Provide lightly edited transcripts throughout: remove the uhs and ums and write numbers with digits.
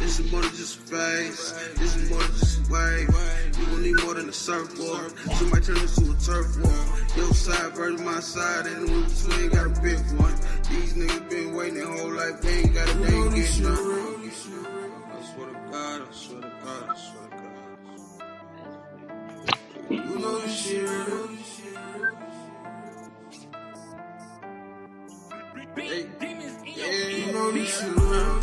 This is more than just a phase. This is more than just a wave. You gon' need more than a surfboard. Somebody turn this to a turf war. Your side versus my side, and in between got a big one. These niggas been waiting their whole life. They ain't got a thing getting done. I swear to God, I swear to God, I swear to God. You know this shit real. Hey, you know this shit real.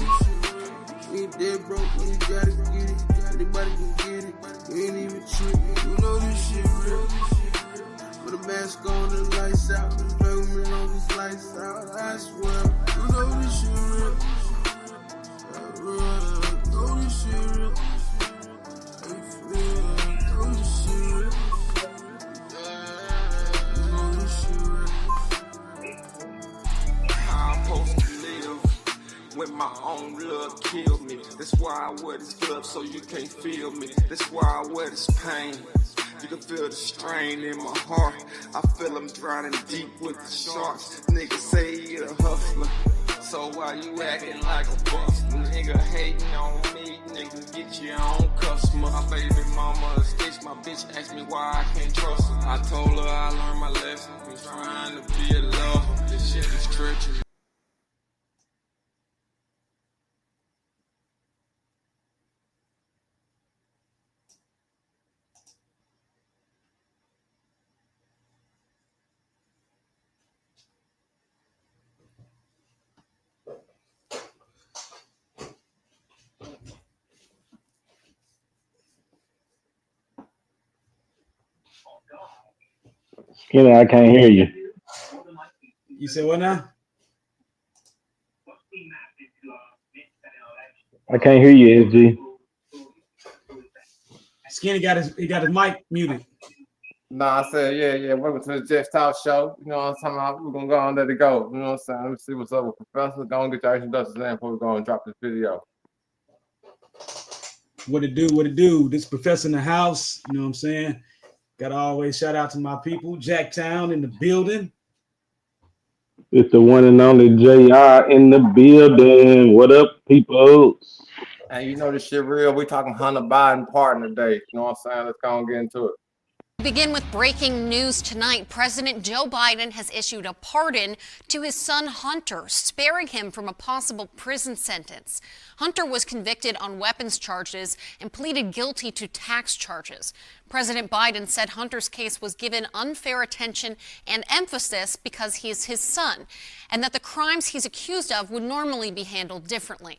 We ain't dead broke, when you gotta get it. Anybody can get it. We ain't even cheap. You know this shit real. Put a mask on and the lights out. The government on these lights out. I swear. You know this shit real. You know this shit real. When my own love killed me. That's why I wear this glove so you can't feel me. That's why I wear this pain. You can feel the strain in my heart. I feel I'm drowning deep with the sharks. Niggas say you're a hustler. So why you acting like a buster? Nigga hating on me, nigga get your own customer. My baby mama a stitch, my bitch asked me why I can't trust her. I told her I learned my lesson. I'm trying to be a lover. This shit is treacherous. Skinny, I can't hear you. You said what now? I can't hear you, SG. Skinny got his mic muted. Nah, I said, yeah. Welcome to the Jeff Talk Show. You know what I'm talking about? We're gonna go on, let it go. You know what I'm saying? Let's see what's up with Professor. Go and get your introductions in before we go and drop this video. What it do? This Professor in the house. You know what I'm saying? Gotta always shout out to my people. Jacktown in the building. It's the one and only JR in the building. What up, people? And you know this shit real. We talking Hunter Biden pardon today. You know what I'm saying? Let's go and get into it. Begin with breaking news tonight. President Joe Biden has issued a pardon to his son Hunter, sparing him from a possible prison sentence. Hunter was convicted on weapons charges and pleaded guilty to tax charges. President Biden said Hunter's case was given unfair attention and emphasis because he is his son, and that the crimes he's accused of would normally be handled differently.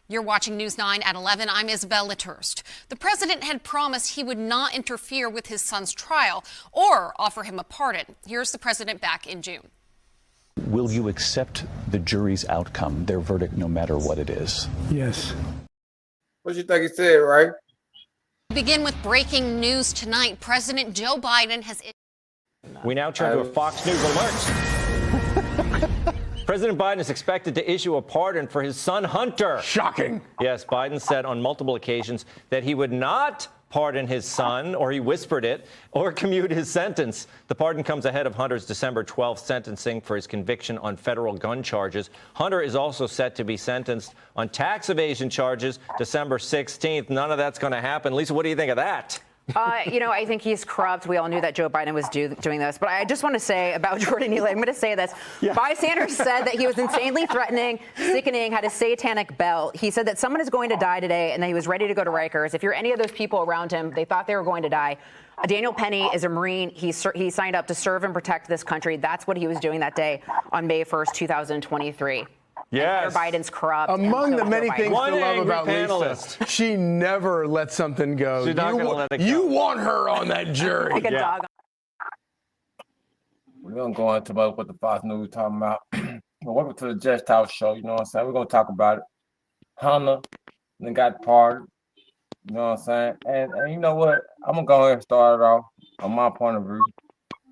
You're watching News 9 at 11. I'm Isabel Lithurst. The president had promised he would not interfere with his son's trial or offer him a pardon. Here's the president back in June. Will you accept the jury's outcome, their verdict, no matter what it is? Yes. What you think he said, right? Begin with breaking news tonight. President Joe Biden has... We now turn to a Fox News alert. President Biden is expected to issue a pardon for his son, Hunter. Shocking. Yes, Biden said on multiple occasions that he would not pardon his son, or he whispered it, or commute his sentence. The pardon comes ahead of Hunter's December 12th sentencing for his conviction on federal gun charges. Hunter is also set to be sentenced on tax evasion charges December 16th. None of that's going to happen. Lisa, what do you think of that? I think he's corrupt. We all knew that Joe Biden was doing this. But I just want to say about Jordan Neely, I'm going to say this. Yeah. Bystanders said that he was insanely threatening, sickening, had a satanic belt. He said that someone is going to die today and that he was ready to go to Rikers. If you're any of those people around him, they thought they were going to die. Daniel Penny is a Marine. He signed up to serve and protect this country. That's what he was doing that day on May 1st, 2023. Yes. Biden's corrupt. Among the many things to love about panelist. Lisa, she never lets something go. She's not going to let it go. You want her on that jury. Like a dog. We're going to go into what the Fox News talking about. Well, welcome to the Jeff Talk Show. You know what I'm saying? We're going to talk about it. Hunter then got pardoned. You know what I'm saying? And you know what? I'm going to go ahead and start it off on my point of view.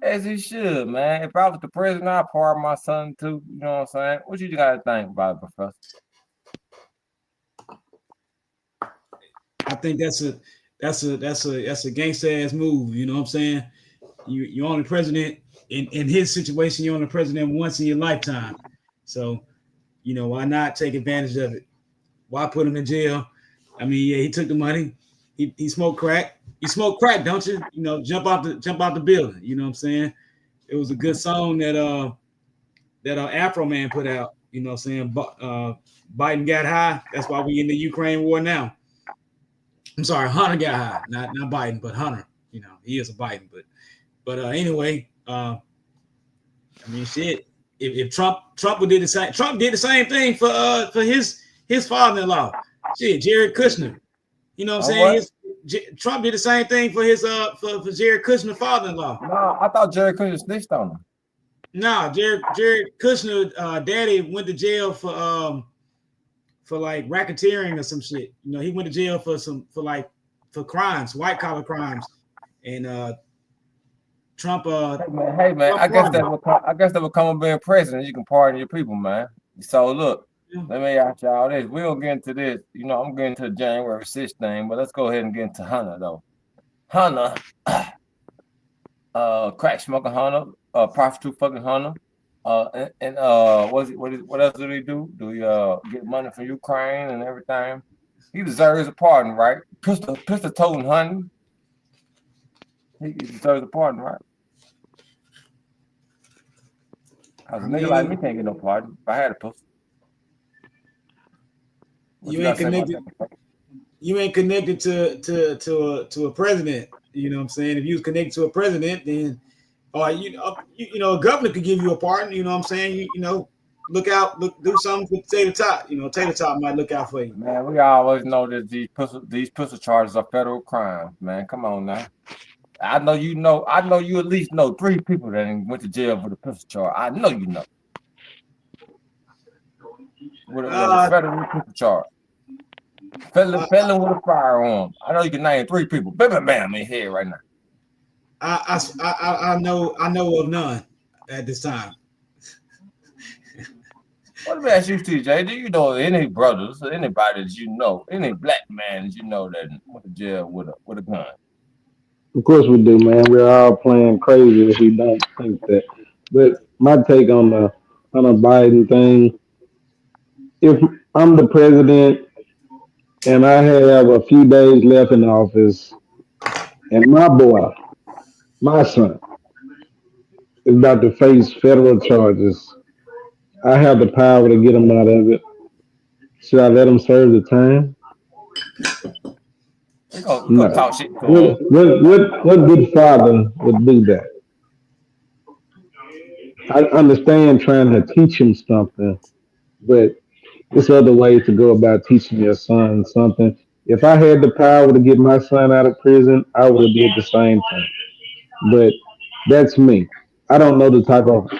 As he should, man. If I was the president, I'd pardon my son too. You know what I'm saying? What you got to think about it, Professor? I think that's a gangster ass move. You know what I'm saying? You're only president in his situation. You're only president once in your lifetime. So, why not take advantage of it? Why put him in jail? I mean, yeah, he took the money. He smoked crack. You smoke crack, don't you? You know, jump out the building. You know what I'm saying? It was a good song that Afro Man put out. You know what I'm saying? Biden got high. That's why we in the Ukraine war now. I'm sorry, Hunter got high. Not Biden, but Hunter. You know, he is a Biden. But anyway, I mean, shit. If Trump did the same thing for his father-in-law. Shit, Jared Kushner. You know what I'm saying? Trump did the same thing for his for Jared Kushner father-in-law. No, I thought Jared Kushner snitched on him. No, Jared Kushner daddy went to jail for like racketeering or some shit. You know, he went to jail for crimes, white collar crimes, and Trump. Hey man, I guess that would come with being president. You can pardon your people, man. So look. Let me ask y'all this. We'll get into this. You know, I'm getting to the January 6th thing, but let's go ahead and get into Hunter, though. Hunter, crack smoking Hunter, prostitute fucking Hunter, and what else do he do? Do he get money from Ukraine and everything? He deserves a pardon, right? Pistol toting Hunter. He deserves a pardon, right? Cause a nigga like me can't get no pardon if I had a pistol. You ain't connected to a president. You know what I'm saying? If you was connected to a president, then you know, a governor could give you a pardon. You know what I'm saying? You know, do something with Tater Tot. You know, Tater Tot might look out for you. Man, we always know that these pistol charges are federal crimes, man. Come on now. I know you at least know 3 people that went to jail for the pistol charge. I know you know. With a federal pistol charge. Felon with a firearm. I know you can name 3 people. Bam, bam, in here right now. I know of none at this time. Let me ask you, TJ. Do you know any brothers or anybody that you know, any black man that you know that went to jail with a gun? Of course we do, man. We're all playing crazy if we don't think that. But my take on the Biden thing, if I'm the president and I have a few days left in office and my son, is about to face federal charges, I have the power to get him out of it. Should I let him serve the time? No. Talk shit to What good father would do that? I understand trying to teach him something, but there's other ways to go about teaching your son something. If I had the power to get my son out of prison, I would have did the same thing. But that's me. I don't know the type of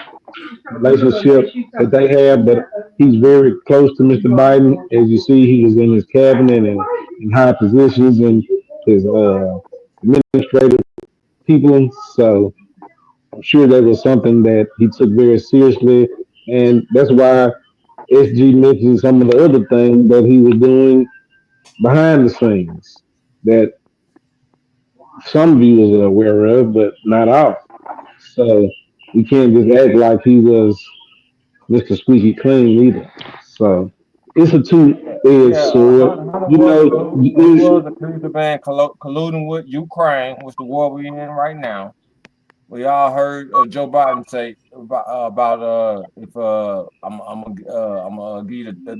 relationship that they have, but he's very close to Mr. Biden. As you see, he was in his cabinet and in high positions and his administrative people. So I'm sure that was something that he took very seriously, and that's why SG mentioned some of the other things that he was doing behind the scenes that some viewers are aware of, but not all. So we can't just act like he was Mr. Squeaky Clean either. So it's a two-edged sword. You know, was accused of being colluding with Ukraine, which the war we're in right now. We all heard Joe Biden say about if I'm gonna give you the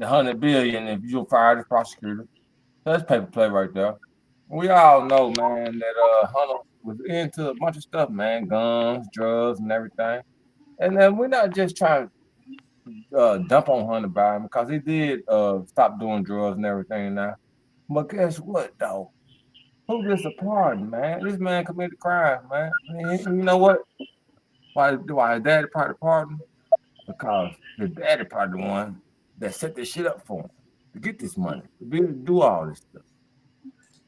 $100 billion if you fire the prosecutor. So that's paper play right there. We all know, man, that Hunter was into a bunch of stuff, man, guns, drugs, and everything. And then we're not just trying to dump on Hunter Biden because he did stop doing drugs and everything now. But guess what, though? Who gets a pardon, man? This man committed crime, man. You know what? Why his daddy part of pardon? Because his daddy part of the one that set this shit up for him to get this money, to be able to do all this stuff.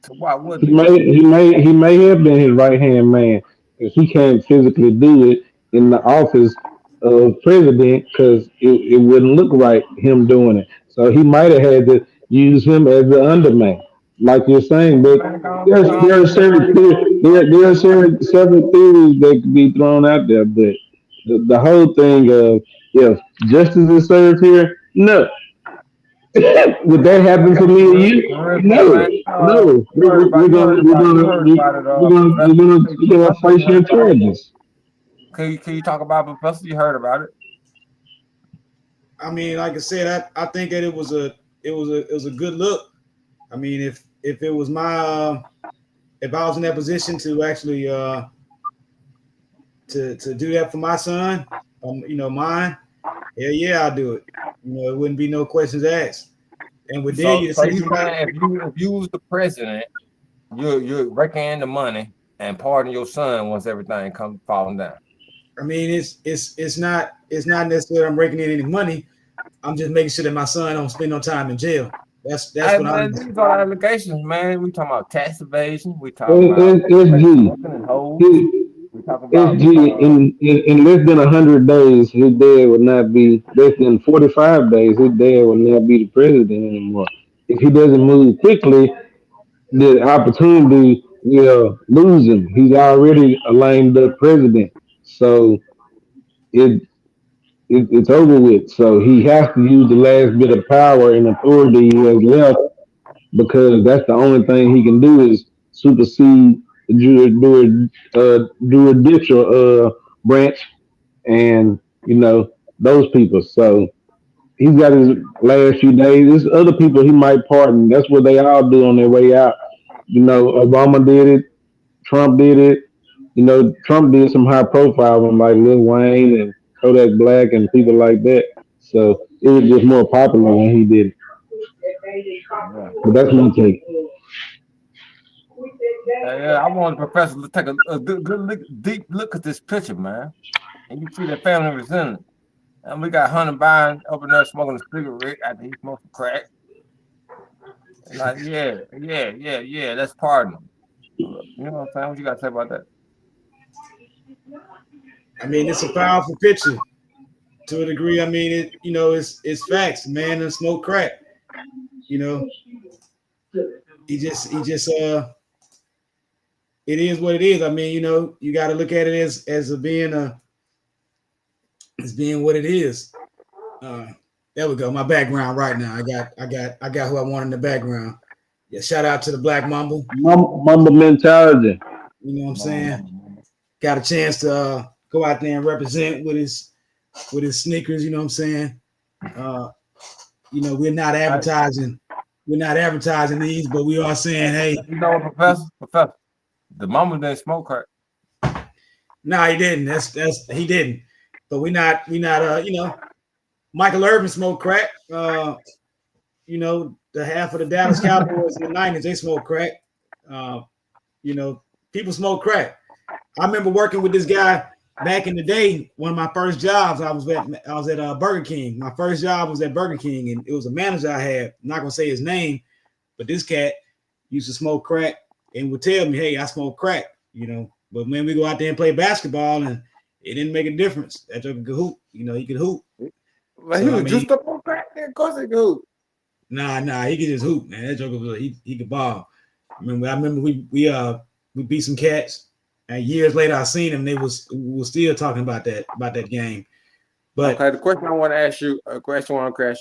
So why would he may have been his right hand man if he can't physically do it in the office of president because it wouldn't look right him doing it. So he might have had to use him as the underman, like you're saying. But there are several theories that could be thrown out there. But the whole thing of if justice is served here, no. Would that happen to me or you? No, no. We're gonna face your charges. Can you talk about it, Professor? You heard about it. I mean, like I said, I think that it was a good look. I mean, if it was my if I was in that position to actually to do that for my son, mine, yeah, I'll do it. It wouldn't be no questions asked. And with if you was the president, you're raking in the money and pardon your son once everything comes falling down. I mean, it's not necessarily I'm raking in any money. I'm just making sure that my son don't spend no time in jail. That's what I'm. These are allegations, man. We talking about tax evasion. We talking about in less than 100 days, his dad would not be. Less than 45 days, his dad would not be the president anymore. If he doesn't move quickly, the opportunity will lose him. He's already a lame duck president, so it's over with. So he has to use the last bit of power and authority he has left, because that's the only thing he can do is supersede the judicial branch and those people. So he's got his last few days. There's other people he might pardon. That's what they all do on their way out. Obama did it. Trump did it. Trump did some high profile ones like Lil Wayne and Kodak Black and people like that. So it was just more popular when he did it. But that's my take. I want the professor to take a good deep look at this picture, man. And you see that family resemblance. And we got Hunter Biden up in there smoking a cigarette after he smoked crack. Like, yeah, that's pardon. You know what I'm saying? What you got to say about that? I mean, it's a powerful picture to a degree. I mean, it's facts. The man done smoke crack. He just it is what it is. I mean, you got to look at it as being what it is. There we go. My background right now. I got who I want in the background. Yeah, shout out to the Black Mamba. Mamba mentality. You know what I'm saying? Got a chance to go out there and represent with his sneakers. You know what I'm saying? We're not advertising. We're not advertising these, but we are saying, hey. Professor, the Mamba didn't smoke crack. No, he didn't. He didn't. But we not. Michael Irvin smoked crack. The half of the Dallas Cowboys in the 90s, they smoked crack. People smoke crack. I remember working with this guy back in the day. One of my first jobs, I was at Burger King. My first job was at Burger King, and it was a manager I had. I'm not gonna say his name, but this cat used to smoke crack and would tell me, "Hey, I smoke crack." But when we go out there and play basketball, and it didn't make a difference. That joker could hoop. He could hoop. But he was just up on crack. Of course he could hoop. Nah, he could just hoop, man. That joker was he could ball. I remember we beat some cats, and years later I seen them. We were still talking about that game. But okay, the question I want to ask you,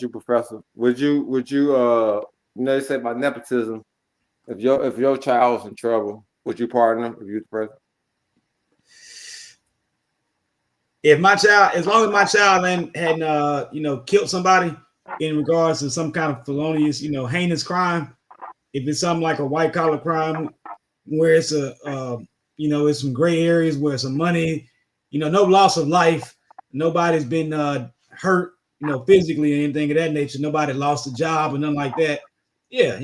Professor, would you they say about nepotism, if your child was in trouble, would you pardon him if you were the president? If my child, as long as my child hadn't killed somebody in regards to some kind of felonious, heinous crime, if it's something like a white collar crime where it's it's some gray areas where some money, no loss of life, nobody's been hurt, physically or anything of that nature, nobody lost a job or nothing like that. Yeah,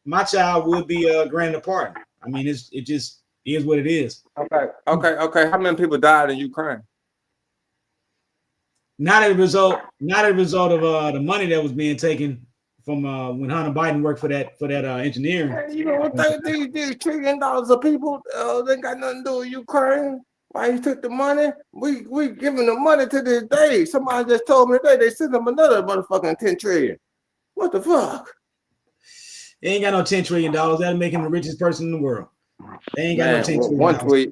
my child would be granted a pardon. I mean, it just is what it is. Okay. How many people died in Ukraine? Not as a result of the money that was being taken from when Hunter Biden worked for that engineering. These $1 trillion of people they got nothing to do with Ukraine. Why he took the money? We giving the money to this day. Somebody just told me today they sent them another motherfucking $10 trillion. What the fuck? They ain't got no $10 trillion. That'll make him the richest person in the world. They ain't got no $10 trillion.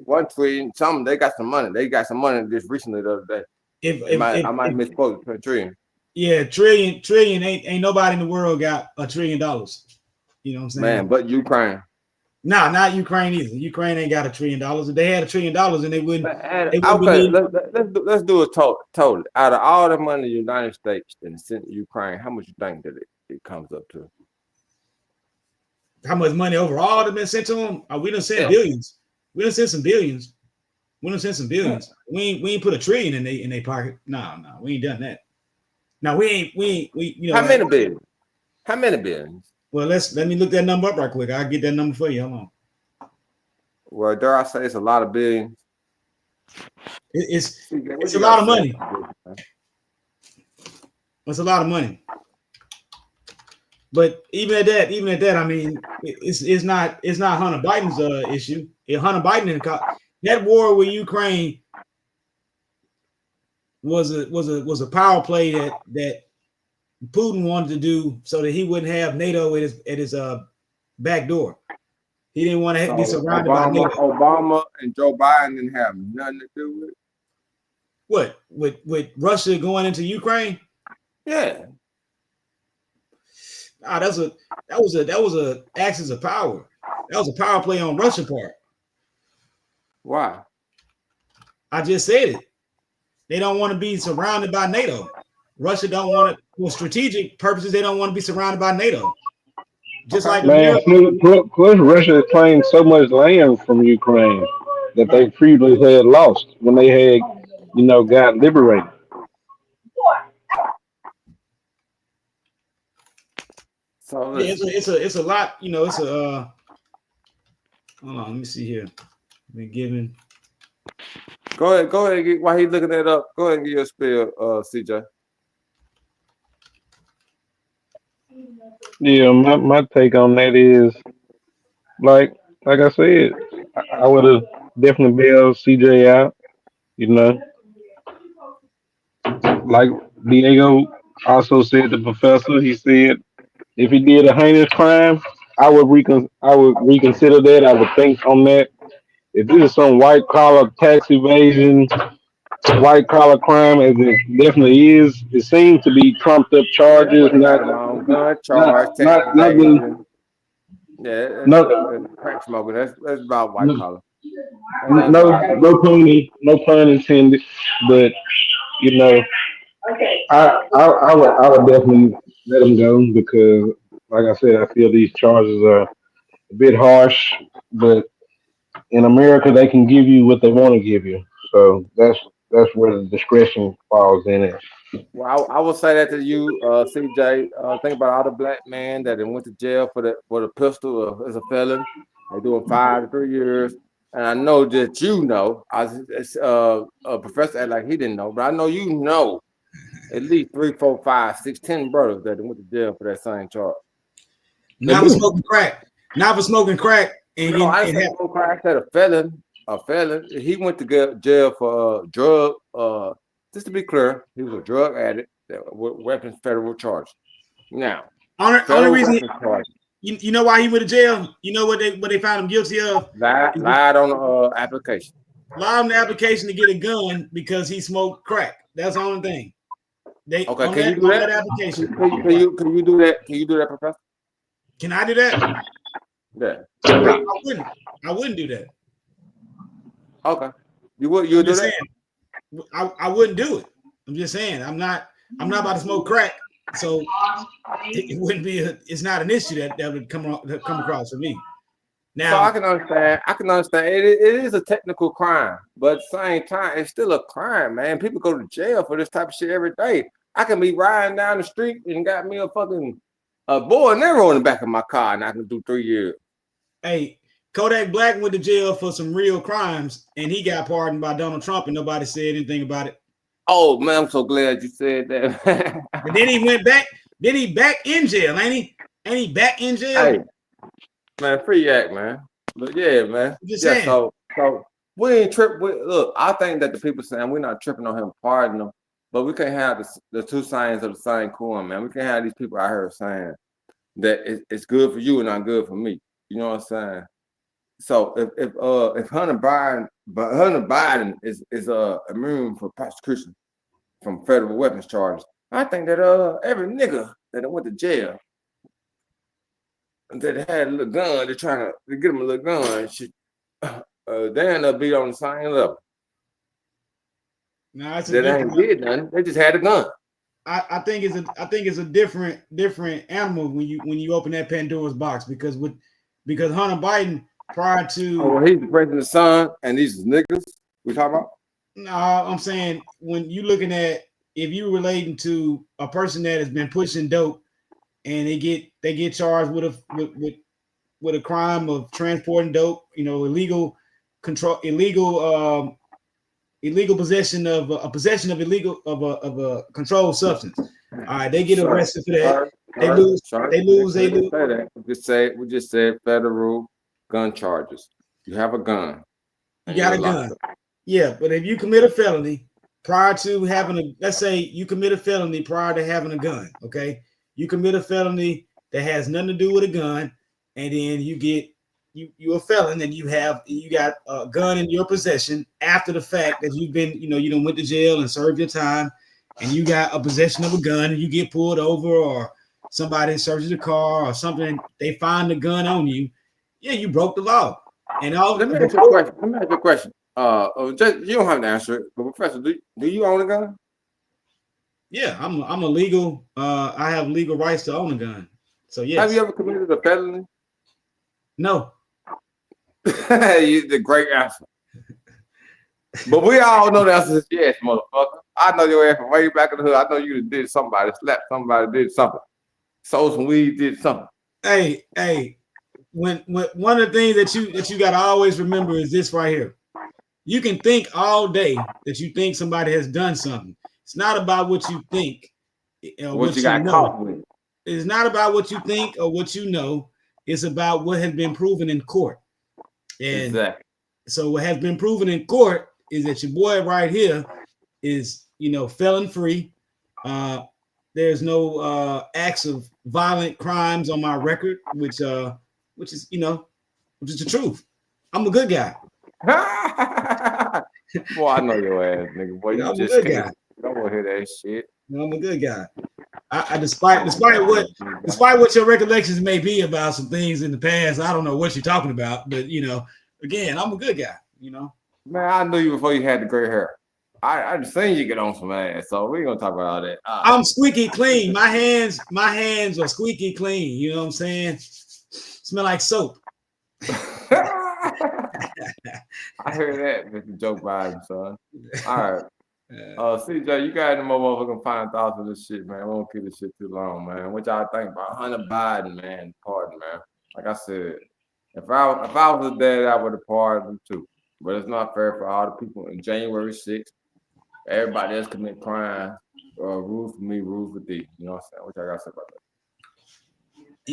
One tweet, something they got some money. They got some money just recently the other day. I might misquote $10 trillion. Yeah, trillion ain't nobody in the world got $1 trillion. You know what I'm saying? Man, but Ukraine. Nah, not Ukraine either. Ukraine ain't got $1 trillion. If they had $1 trillion, and they wouldn't. Okay, let's do a total. Out of all the money the United States that is sent to Ukraine, how much you think that it comes up to? How much money overall that been sent to them? We done sent billions. We done sent some billions. We ain't put $1 trillion in their pocket. No, we ain't done that. No, we ain't. You know. How many billions? How many billions? Well, let me look that number up right quick. I'll get that number for you. Hold on. Well, dare I say it's a lot of billions? It's a lot of money. It's a lot of money. But even at that, I mean, it's not Hunter Biden's issue. Hunter Biden that war with Ukraine was a power play that Putin wanted to do so that he wouldn't have NATO at his back door. He didn't want to be surrounded by NATO. Obama and Joe Biden didn't have nothing to do with it. What? With Russia going into Ukraine? Yeah. Nah, that was a axis of power. That was a power play on Russia's part. Why? I just said it. They don't want to be surrounded by NATO. Russia don't want to, for strategic purposes, they don't want to be surrounded by NATO. Just like plus Russia claimed so much land from Ukraine that they previously had lost when they had, got liberated. So it's a lot, it's a hold on, let me see here. Been given. Go ahead. While he's looking that up, go ahead and give your spiel, CJ. Yeah, my take on that is like I said, I would have definitely bailed CJ out, Like Diego also said, the professor, he said if he did a heinous crime, I would reconsider that. I would think on that. If this is some white collar tax evasion, white collar crime, as it definitely is, it seems to be trumped up charges, crack smoking. That's about white collar. No pun intended, but I would definitely let him go because, like I said, I feel these charges are a bit harsh, but in America they can give you what they want to give you, so that's where the discretion falls in it. Well, I will say that to you, CJ. Think about all the black men that went to jail for the pistol as a felon. They're doing 5 to 3 years. And I know that a professor act like he didn't know, but I know at least 3, 4, 5, 6, 10 brothers that went to jail for that same charge. Not for smoking crack. Not for smoking crack. And I said smoking crack. I said a felon. A felon. He went to jail for drug. Just to be clear, he was a drug addict with weapons federal charge. Now, only reason you know why he went to jail? You know what they found him guilty of? Lied on the application. Lied on the application to get a gun because he smoked crack. That's the only thing. Can you do that? Application. Can you do that? Can you do that, Professor? Can I do that? Yeah. I wouldn't do that. Okay. You would do that? I wouldn't do it. I'm just saying I'm not about to smoke crack, so it wouldn't be it's not an issue that would come across for me. Now, so I can understand. It is a technical crime, but at the same time, it's still a crime, man. People go to jail for this type of shit every day. I can be riding down the street and got me a fucking boy and arrow in the back of my car, and I can do 3 years. Hey, Kodak Black went to jail for some real crimes, and he got pardoned by Donald Trump, and nobody said anything about it. Oh man, I'm so glad you said that. But then he went back. Then he back in jail, ain't he? Ain't he back in jail? Hey, man, free act, man. But yeah, man. Just saying. So we ain't tripping. Look, I think that the people saying we're not tripping on him, pardoning him, but we can't have the two sides of the same coin, man. We can't have these people out here saying that it's good for you and not good for me. You know what I'm saying? So if Hunter Biden is immune for prosecution from federal weapons charges, I think that every nigga that went to jail that had a little gun, they're trying to get him a little gun, should they end up be on the same level. No, it's a They different. ain't did nothing. They just had a gun. I think it's a different animal when you open that Pandora's box because Hunter Biden prior to well, he's the president's son, and these is niggas we talk about. No, I'm saying when you looking at if you relating to a person that has been pushing dope and they get charged with a crime of transporting dope, illegal possession of a controlled substance. All right, they get arrested for that. They lose. We just said federal gun charges. You have a gun. You got a gun. Yeah, but if you commit a felony prior to having let's say you commit a felony prior to having a gun, okay? You commit a felony that has nothing to do with a gun, and then you're a felon and you got a gun in your possession after the fact that you've been, you done went to jail and served your time, and you got a possession of a gun and you get pulled over or somebody searches the car or something, they find the gun on you. Yeah, you broke the law. And let me ask you a question. You don't have to answer it, but Professor, do you own a gun? Yeah, I'm a legal. I have legal rights to own a gun. So yes. Have you ever committed a felony? No. You the great answer. But we all know the answer is yes, motherfucker. I know your ass from way back in the hood. I know you did somebody, slapped somebody, did something. Sold some weed, did something. Hey. When one of the things that you gotta always remember is this right here. You can think all day that you think somebody has done something. It's not about what you think or what you got caught with. It's not about what you think or what you know. It's about what has been proven in court. And exactly. So what has been proven in court is that your boy right here is, felon free. There's no acts of violent crimes on my record, which is the truth. I'm a good guy. Boy, I know your ass, nigga. Boy, you just can't. Don't want to hear that shit. I'm a good guy. I despite what your recollections may be about some things in the past, I don't know what you're talking about, but again, I'm a good guy. Man, I knew you before you had the gray hair. I just seen you get on some ass, so we ain't gonna talk about all that. I'm squeaky clean. My hands are squeaky clean. You know what I'm saying? Smell like soap. I heard that, Mr. Joe Biden, son. All right. CJ, you got any more motherfucking final thoughts of this shit, man? I won't keep this shit too long, man. What y'all think about Hunter Biden, man? Pardon, man. Like I said, if I was a dad, I would have pardoned him too. But it's not fair for all the people in January 6th. Everybody else commit crime. Rule for me, rule for thee. You know what I'm saying? What y'all got to say about that?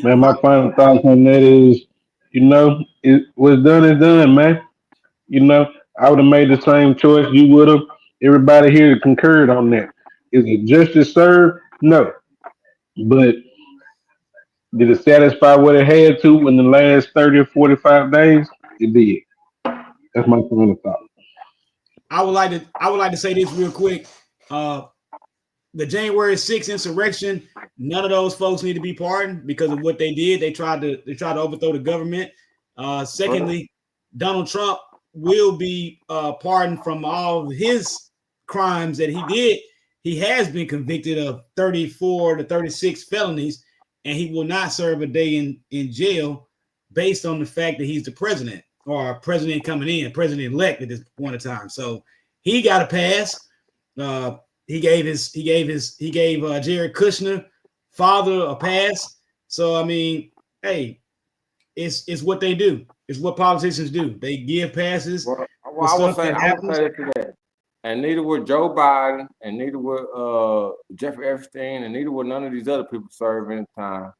Man, my final thoughts on that is, what's done is done, man. I would have made the same choice you would have. Everybody here concurred on that. Is it justice served? No. But did it satisfy what it had to in the last 30 or 45 days? It did. That's my final thought. I would like to say this real quick. The January 6th insurrection, none of those folks need to be pardoned because of what they did. They tried to overthrow the government. Secondly, Donald Trump will be pardoned from all of his crimes that he did. He has been convicted of 34 to 36 felonies, and he will not serve a day in jail based on the fact that he's the president or president coming in, president-elect at this point in time. So he got a pass. He gave Jared Kushner father a pass. So I mean, hey, it's what they do. It's what politicians do. They give passes. Well, I would say that. And neither were Joe Biden, and neither were Jeffrey Epstein, and neither were none of these other people serving time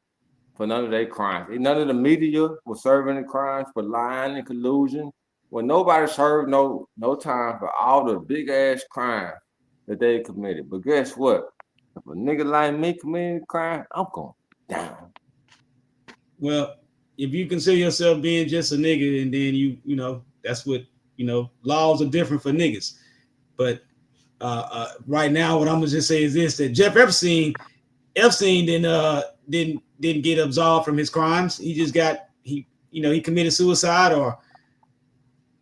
for none of their crimes. None of the media was serving the crimes for lying and collusion. Well, nobody served no time for all the big ass crimes that they committed. But guess what? If a nigga like me committed a crime, I'm going down. Well, if you consider yourself being just a nigga, and then you know that's what laws are different for niggas. But right now, what I'm gonna just say is this: that Jeff Epstein didn't get absolved from his crimes. He just got he committed suicide, or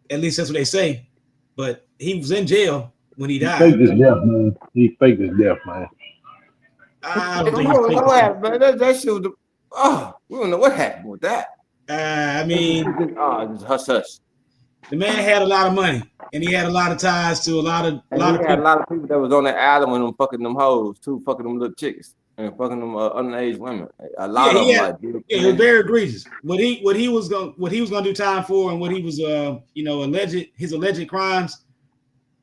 at least that's what they say. But he was in jail when he died. He faked his death, man. He faked his death, man. I don't think what happened, man. That shit was we don't know what happened with that. I mean, just hush. The man had a lot of money, and he had a lot of ties to a lot of people that was on the island with them fucking them hoes too, fucking them little chicks and fucking them underage women. A lot of them. It was very egregious. What he was gonna do time for, and what he was his alleged crimes,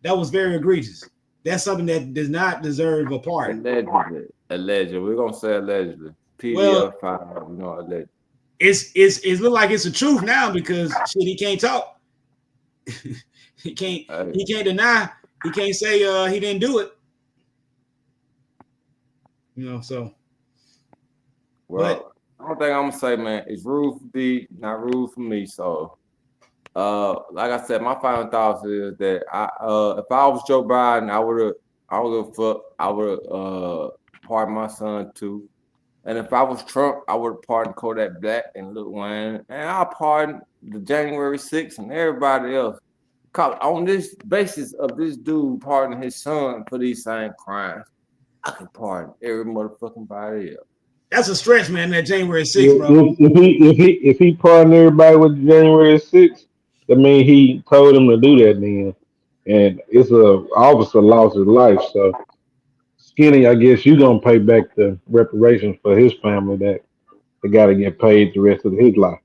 that was very egregious. That's something that does not deserve a pardon. Allegedly. We're gonna say allegedly. PDF file, allegedly. It look like it's the truth now because shit, he can't talk. he can't deny. He can't say he didn't do it. So. Well, the only thing I'm gonna say, man, is rude for D, not rude for me. So, like I said, my final thoughts is that if I was Joe Biden, I would have pardoned my son too. And if I was Trump, I would have pardoned Kodak Black and Lil Wayne, and I'll pardon the January 6th and everybody else. On this basis of this dude pardoning his son for these same crimes, I can pardon every motherfucking body else. That's a stretch, man. That January 6th, bro. If he pardoned everybody with January 6th, that means he told him to do that then, and it's a officer lost his life. So, Skinny, I guess you gonna pay back the reparations for his family that they got to get paid the rest of his life.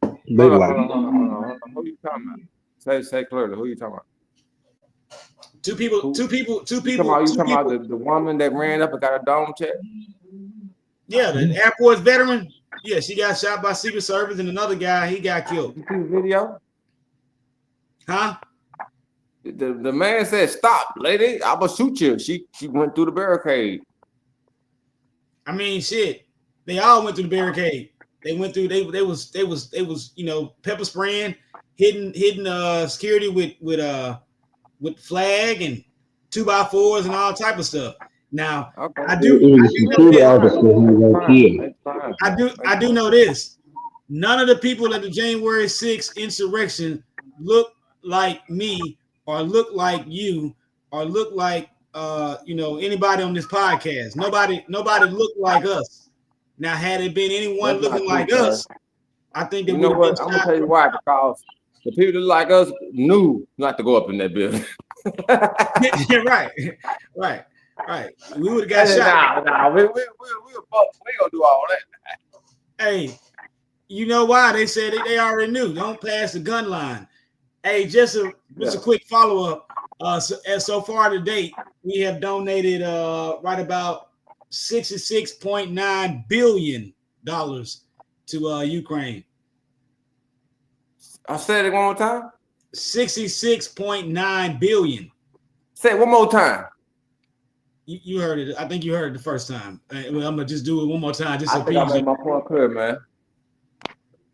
Hold on. Who you talking about? Say clearly. Who you talking about? Two people. You talking about the woman that ran up and got a dome check? Yeah, the Air Force veteran. Yeah, she got shot by Secret Service, and another guy, he got killed. You see the video? Huh? The man said, "Stop, lady! I'm gonna shoot you." She went through the barricade. I mean, shit. They all went through the barricade. They went through. They was pepper spraying, hitting security with flag and 2x4s and all type of stuff. Now, okay. I do know this. None of the people at the January 6th insurrection look like me, or look like you, or look like anybody on this podcast. Nobody looked like us. Now, had it been anyone looking like us, I think they would have been shot. I'm gonna tell you why. Because the people that like us knew not to go up in that building. Right. We would have got shot. Nah, we gonna do all that. Hey, you know why? They said they already knew. Don't pass the gun line. Hey, just a quick follow-up. So far to date, we have donated right about $66.9 billion to Ukraine. I said it one more time. 66.9 billion. Say it one more time. You heard it. I think you heard it the first time. I'm gonna just do it one more time. Just I think I made my point clear, man.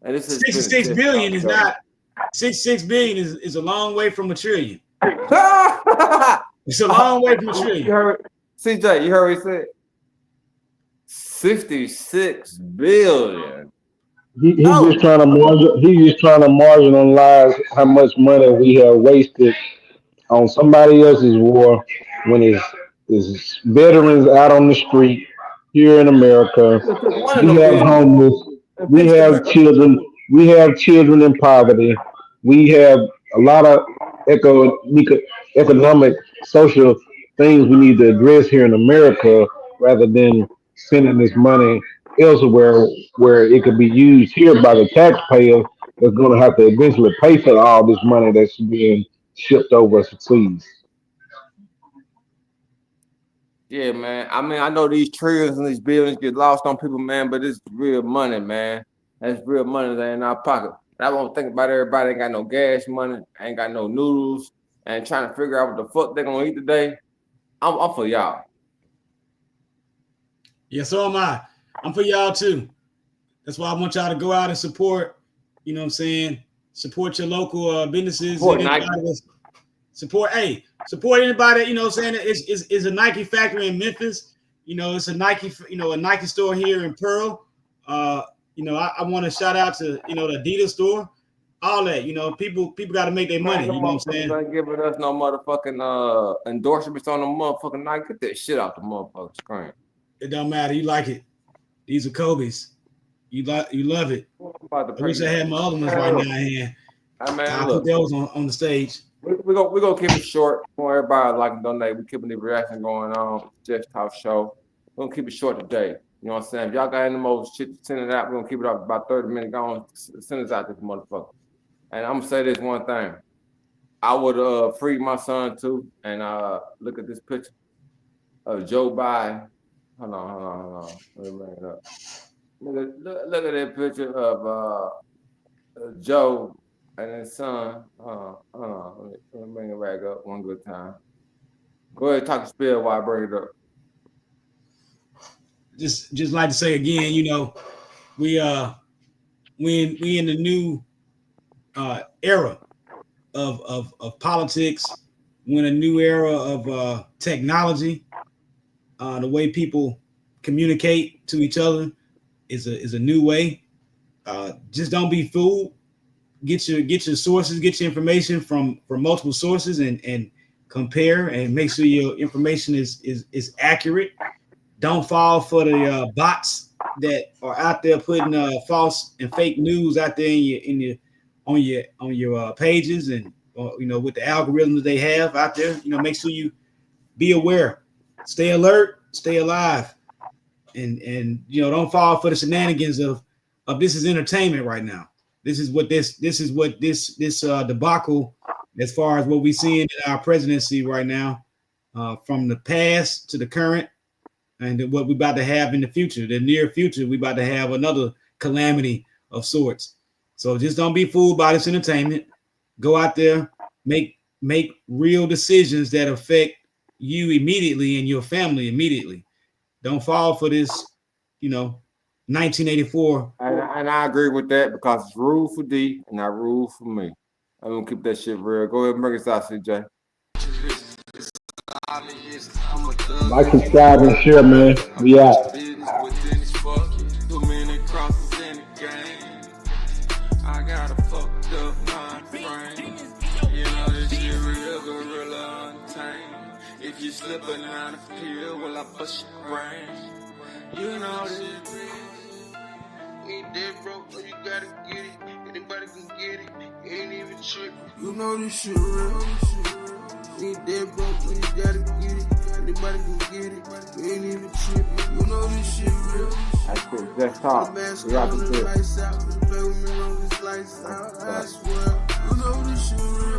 And this is 66 billion is not 66 billion is a long way from a trillion. It's a long way from a trillion. You heard, CJ, you heard what he said? 66 billion. He's just trying to marginalize how much money we have wasted on somebody else's war when it's veterans out on the street here in America. We have homeless. We have children. We have children in poverty. We have a lot of economic, social things we need to address here in America rather than sending this money elsewhere where it could be used here by the taxpayer that's going to have to eventually pay for all this money that's being shipped overseas. Yeah, man. I mean, I know these trillions and these billions get lost on people, man, but it's real money, man. That's real money that in our pocket. I don't think about everybody ain't got no gas money, ain't got no noodles, and trying to figure out what the fuck they're gonna eat today. I'm for y'all. Yeah, so am I. I'm for y'all too. That's why I want y'all to go out and support, you know what I'm saying? Support your local businesses. Support anybody. You know what I'm saying? It's a Nike factory in Memphis. You know, it's a Nike store here in Pearl. You know, I want to shout out to, you know, the Adidas store, all that. You know, people got to make their money. You know what I'm saying? Ain't giving us no motherfucking endorsements on the motherfucking Nike. Get that shit out the motherfucking screen. It don't matter. You like it. These are Kobe's. You love it. I wish I had my other ones right now in here. I put those on the stage. We're gonna keep it short. For everybody like to donate. We're keeping the reaction going on. Just Talk Show. We're gonna keep it short today. You know what I'm saying? If y'all got any more shit to send it out, we're gonna keep it up about 30 minutes. Go on, send us out this motherfucker. And I'm gonna say this one thing. I would free my son too. And look at this picture of Joe Biden. Hold on. Let me bring it up. Look at that picture of Joe and his son. Hold on. Let me bring it back up one good time. Go ahead, talk to spill while I bring it up. Just like to say again, you know, we in the new era of politics. We're in a new era of technology. The way people communicate to each other is a new way. Just don't be fooled. Get your sources, get your information from multiple sources, and compare and make sure your information is accurate. Don't fall for the bots that are out there putting false and fake news out there on your pages, and you know, with the algorithms they have out there. You know, make sure you be aware, stay alert, stay alive, and you know, don't fall for the shenanigans of this is entertainment right now. This is what this debacle, as far as what we see in our presidency right now, from the past to the current, and what we're about to have in the future, the near future. We're about to have another calamity of sorts. So just don't be fooled by this entertainment. Go out there, make real decisions that affect you immediately and your family immediately. Don't fall for this, you know, 1984. And I agree with that, because it's rule for D and not rule for me. I'm gonna keep that shit real. Go ahead and bring us out, CJ. Like, subscribe, and share, man. We out. I got a fucked up mind frame. You know this shit real gorilla untamed. If you slip another pill, well, I bust your brain. You know this shit. Ain't dead broke, but you gotta get it. Anybody can get it. Ain't even tripping. You know this shit real. Ain't dead broke, but you gotta get it. Anybody can get it. Ain't even tripping. You know this shit real. That's cool. Just talk. We got to do it. Lights out. Play with me long as lights out. I swear. You know this shit real.